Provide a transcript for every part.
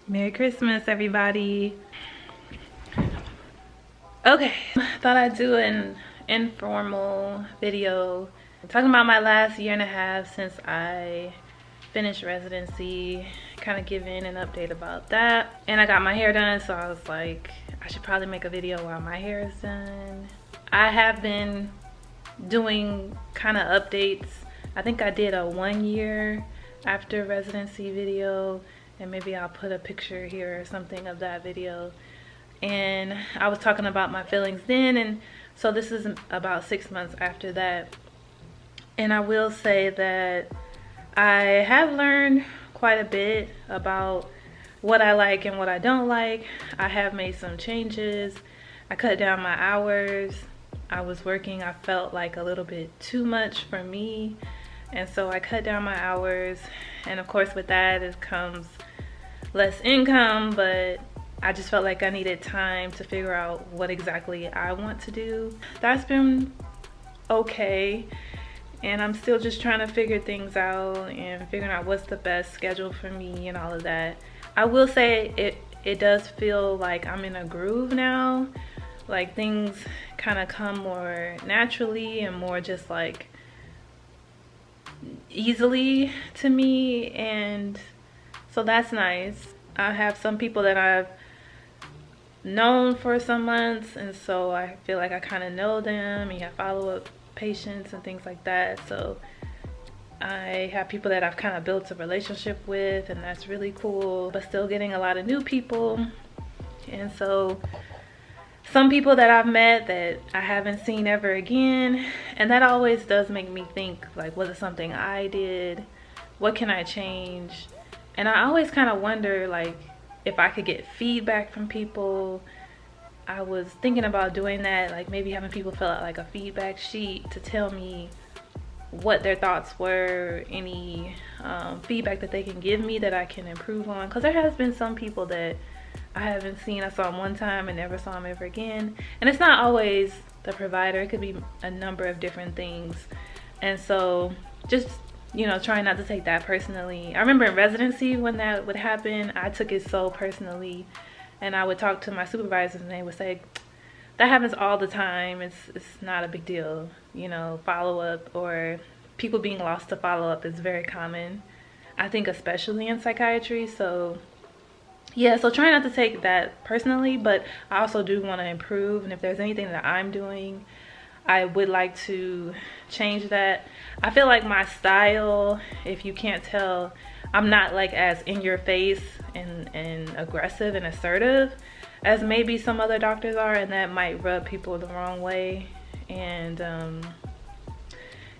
Merry Christmas, everybody. Okay, thought I'd do an informal video talking about my last year and a half since I finished residency, kind of giving an update about that. And I got my hair done, so I was like, I should probably make a video while my hair is done. I have been doing kind of updates. I think I did a 1 year after residency video, and maybe I'll put a picture here or something of that video. And I was talking about my feelings then, and so this is about 6 months after that. And I will say that I have learned quite a bit about what I like and what I don't like. I have made some changes. I cut down my hours. I was working, I felt like a little bit too much for me, and so I cut down my hours. And of course with that it comes less income, but I just felt like I needed time to figure out what exactly I want to do. That's been okay, and I'm still just trying to figure things out and figuring out what's the best schedule for me and all of that. I will say it does feel like I'm in a groove now. Like things kind of come more naturally and more just like easily to me, and so that's nice. I have some people that I've known for some months, and so I feel like I kind of know them, and you have follow-up patients and things like that. So I have people that I've kind of built a relationship with, and that's really cool, but still getting a lot of new people. And so some people that I've met that I haven't seen ever again, and that always does make me think, like, was it something I did? What can I change? And I always kind of wonder, like, if I could get feedback from people. I was thinking about doing that, like maybe having people fill out like a feedback sheet to tell me what their thoughts were, any feedback that they can give me that I can improve on, because there has been some people that I haven't seen. I saw them one time and never saw them ever again, and it's not always the provider, it could be a number of different things. And so just, you know, trying not to take that personally. I remember in residency when that would happen, I took it so personally, and I would talk to my supervisors and they would say, that happens all the time, it's not a big deal. You know, follow-up or people being lost to follow-up is very common, I think, especially in psychiatry. So yeah, so try not to take that personally, but I also do want to improve, and if there's anything that I'm doing, I would like to change that. I feel like my style, if you can't tell, I'm not like as in your face and aggressive and assertive as maybe some other doctors are, and that might rub people the wrong way. And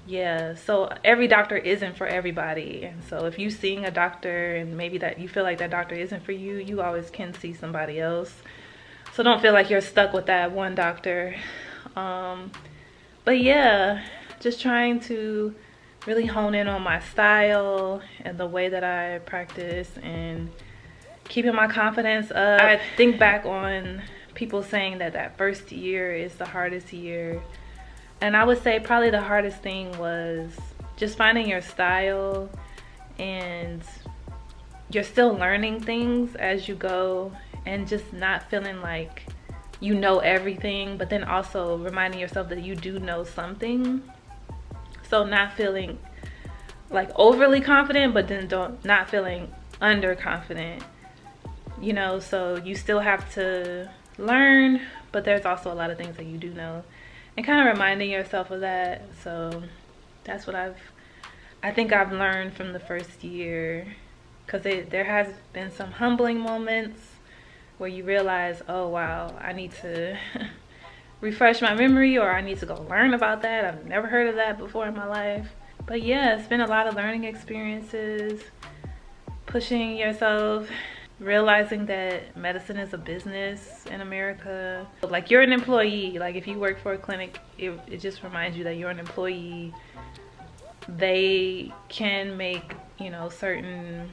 yeah, so every doctor isn't for everybody, and so if you're seeing a doctor and maybe that you feel like that doctor isn't for you, you always can see somebody else. So don't feel like you're stuck with that one doctor. But yeah, just trying to really hone in on my style and the way that I practice and keeping my confidence up. I think back on people saying that that first year is the hardest year, and I would say probably the hardest thing was just finding your style, and you're still learning things as you go, and just not feeling like you know everything, but then also reminding yourself that you do know something. So not feeling like overly confident, but then not feeling underconfident, you know. So you still have to learn, but there's also a lot of things that you do know, and kind of reminding yourself of that. So that's what I think I've learned from the first year, because there has been some humbling moments where you realize, oh wow, I need to refresh my memory, or I need to go learn about that. I've never heard of that before in my life. But yeah, it's been a lot of learning experiences, pushing yourself, realizing that medicine is a business in America. Like, you're an employee. Like, if you work for a clinic, it just reminds you that you're an employee. They can make, you know, certain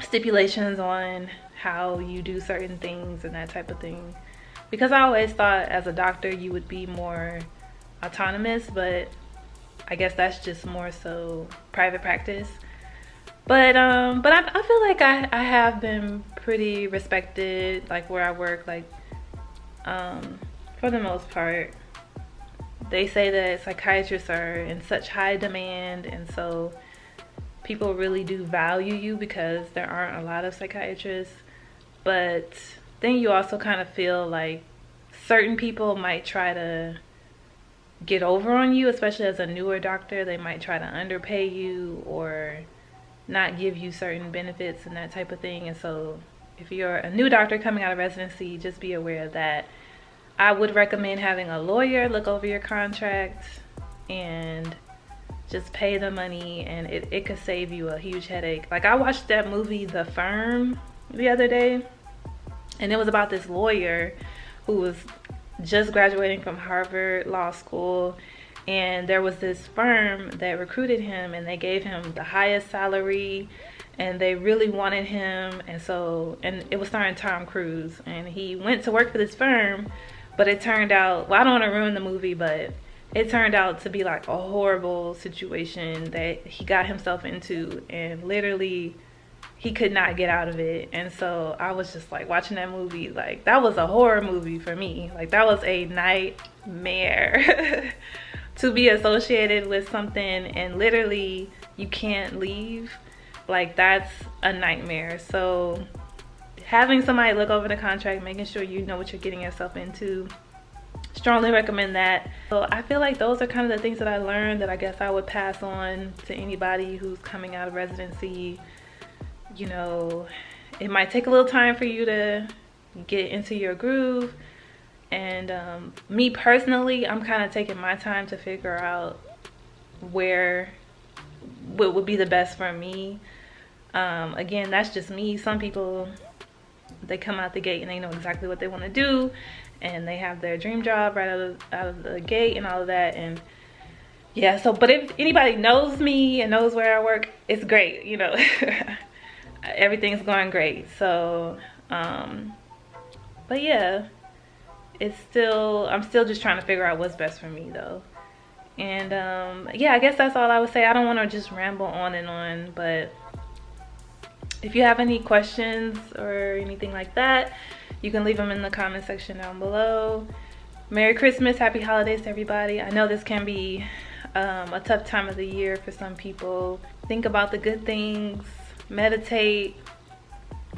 stipulations on how you do certain things and that type of thing, because I always thought as a doctor you would be more autonomous, but I guess that's just more so private practice. But I feel like I have been pretty respected, like where I work, like for the most part. They say that psychiatrists are in such high demand, and so people really do value you because there aren't a lot of psychiatrists. But then you also kind of feel like certain people might try to get over on you, especially as a newer doctor. They might try to underpay you or not give you certain benefits and that type of thing. And so if you're a new doctor coming out of residency, just be aware of that. I would recommend having a lawyer look over your contract and just pay the money, and it could save you a huge headache. Like, I watched that movie The Firm the other day, and it was about this lawyer who was just graduating from Harvard Law School, and there was this firm that recruited him, and they gave him the highest salary, and they really wanted him. And it was starring Tom Cruise, and he went to work for this firm, but it turned out, well, I don't want to ruin the movie, but it turned out to be like a horrible situation that he got himself into, and literally he could not get out of it. And so I was just like watching that movie, like that was a horror movie for me. Like, that was a nightmare to be associated with something and literally you can't leave. Like, that's a nightmare. So having somebody look over the contract, making sure you know what you're getting yourself into, strongly recommend that. So I feel like those are kind of the things that I learned that I guess I would pass on to anybody who's coming out of residency. You know, it might take a little time for you to get into your groove, and me personally, I'm kind of taking my time to figure out what would be the best for me. Again, that's just me. Some people, they come out the gate and they know exactly what they want to do, and they have their dream job right out of the gate and all of that. And yeah, so, but if anybody knows me and knows where I work, it's great, you know. Everything's going great. So but yeah, I'm still just trying to figure out what's best for me though. And yeah, I guess that's all I would say. I don't want to just ramble on and on, but if you have any questions or anything like that, you can leave them in the comment section down below. Merry Christmas, happy holidays to everybody. I know this can be a tough time of the year for some people. Think about the good things, meditate,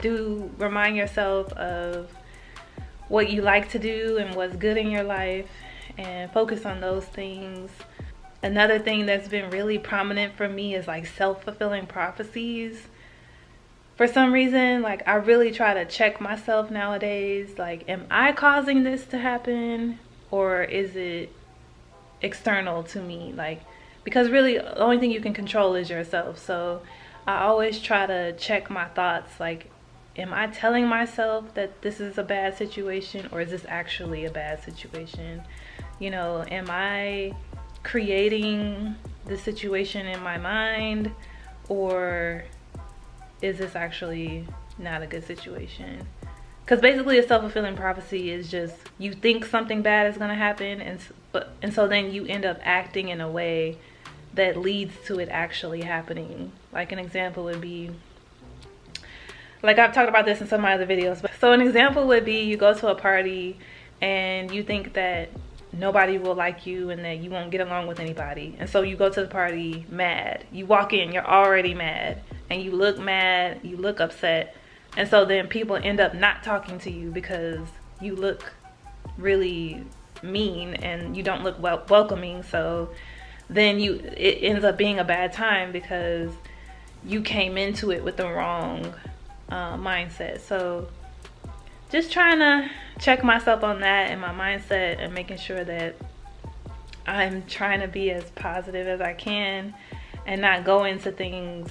remind yourself of what you like to do and what's good in your life, and focus on those things. Another thing that's been really prominent for me is like self-fulfilling prophecies. For some reason, like, I really try to check myself nowadays. Like, am I causing this to happen, or is it external to me? Like, because really the only thing you can control is yourself. So I always try to check my thoughts. Like, am I telling myself that this is a bad situation, or is this actually a bad situation? You know, am I creating the situation in my mind, or is this actually not a good situation? Because basically a self-fulfilling prophecy is just, you think something bad is going to happen, and so then you end up acting in a way that leads to it actually happening. Like, an example would be, like, I've talked about this in some of my other videos, but so an example would be, you go to a party and you think that nobody will like you and that you won't get along with anybody, and so you go to the party mad. You walk in, you're already mad, and you look mad, you look upset, and so then people end up not talking to you because you look really mean and you don't look welcoming. So then it ends up being a bad time because you came into it with the wrong mindset. So just trying to check myself on that and my mindset, and making sure that I'm trying to be as positive as I can and not go into things,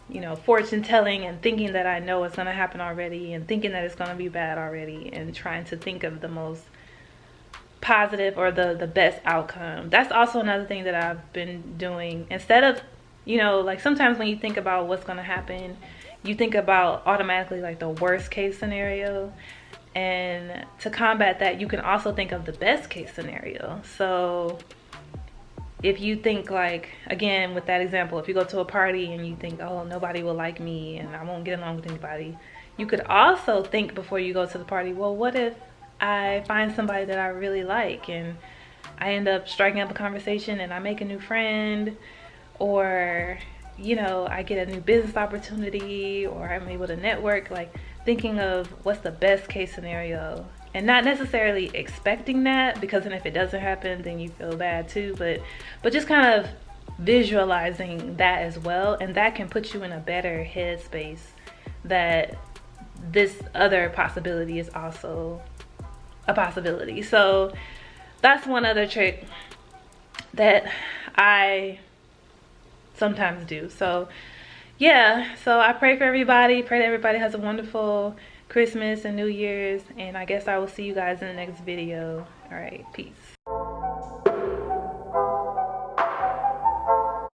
you know, fortune telling and thinking that I know it's going to happen already, and thinking that it's going to be bad already, and trying to think of the most positive or the best outcome. That's also another thing that I've been doing. Instead of, you know, like, sometimes when you think about what's going to happen, you think about automatically like the worst case scenario. And to combat that, you can also think of the best case scenario. So if you think like, again, with that example, if you go to a party and you think, oh, nobody will like me and I won't get along with anybody, you could also think before you go to the party, well, what if I find somebody that I really like and I end up striking up a conversation and I make a new friend, or, you know, I get a new business opportunity, or I'm able to network. Like, thinking of what's the best case scenario and not necessarily expecting that, because then if it doesn't happen then you feel bad too, but just kind of visualizing that as well, and that can put you in a better headspace that this other possibility is also a possibility. So that's one other trick that I sometimes do. So yeah, so I pray for everybody. Pray that everybody has a wonderful Christmas and New Year's, and I guess I will see you guys in the next video. All right, peace.